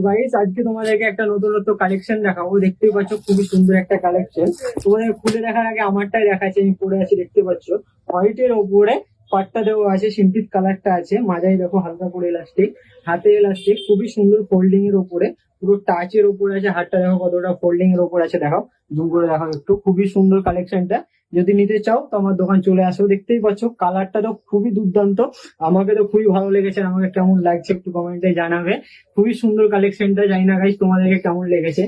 Guys আজকে তোমাদেরকে একটা নতুনত্ব কালেকশন দেখাবো। দেখতেই পাচ্ছ খুবই সুন্দর একটা কালেকশন। তোমাদের খুলে দেখার আগে আমারটাই দেখাচ্ছি, আমি পরে আছি দেখতে পাচ্ছ। হোয়াইটের ওপরে পাট্টা দেওয়া আছে, সিম্পিস কালারটা আছে, মাঝায় দেখো হালকা করে ইলাস্টিক, হাতে ইলাস্টিক, খুবই সুন্দর ফোল্ডিং এর ওপরে, পুরো টাচের ওপরে আছে। হাতটা দেখো কতটা ফোল্ডিং এর ওপর আছে, দেখাও জুম করে দেখাও একটু। খুবই সুন্দর কালেকশনটা, যদি নিতে চাও তো আমার দোকান চলে আসো। দেখতেই পাচ্ছ কালারটা তো খুবই দুর্দান্ত, আমাকে তো খুবই ভালো লেগেছে। আমাকে কেমন লাগছে একটু কমেন্টে জানাবে। খুবই সুন্দর কালেকশনটা, জানি না গাইস তোমাদেরকে কেমন লেগেছে।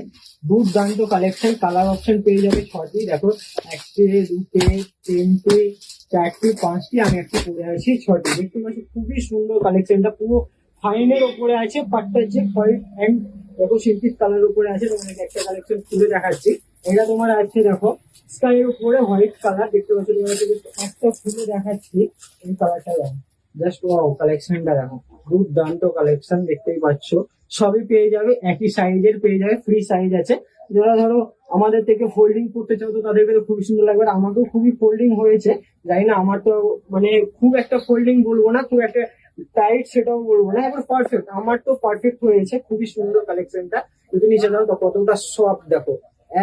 দুর্দান্ত কালেকশন। কালার অপশন পেয়ে যাবে 6টি, দেখো 1টে 2টে 3টে 4টে 5টি, আমি একটা পরে আছি 6টি। দেখতে পাচ্ছি খুবই সুন্দর কালেকশনটা, পুরো ফাইনের ওপরে আছে। পাটটা হচ্ছে হোয়াইট অ্যান্ড দেখো সিল্কিস কালার উপরে আছে। তোমাদেরকে একটা কালেকশন খুলে দেখাচ্ছি। এটা তোমার আছে দেখো স্কাই এর উপরে হোয়াইট কালার। দেখতে পাচ্ছি তোমাদেরকে একটা খুলে দেখাচ্ছি। এই কালারটা দেখো, জাস্ট ওয়াও কালেকশনটা দেখো, দুর্দান্ত কালেকশন। দেখতেই পাচ্ছ সবই পেয়ে যাবে, একই সাইজের পেয়ে যাবে, ফ্রি সাইজ আছে। যারা ধরো আমাদের থেকে ফোল্ডিং করতে চাও তো তাদেরকে তো খুবই সুন্দর লাগবে। আর আমাকেও খুবই ফোল্ডিং হয়েছে, জানি না আমার তো মানে খুব একটা ফোল্ডিং বলবো না, খুব একটা টাইট সেটাও বলবো না, একবার পারফেক্ট। আমার তো পারফেক্ট হয়েছে। খুবই সুন্দর কালেকশনটা, যদি নিচে যাও তো কতটা সফট দেখো,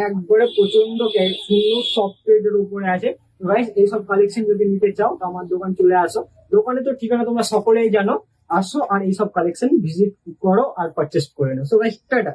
একবারে প্রচন্ড সুন্দর সফট এর উপরে আছে। গাইস এইসব কালেকশন যদি নিতে চাও তো আমার দোকান চলে আসো। দোকানে তো ঠিকানা তোমরা সকলেই জানো, আসো আর এইসব কালেকশন ভিজিট করো আর পারচেস করে নাও। So guys tata.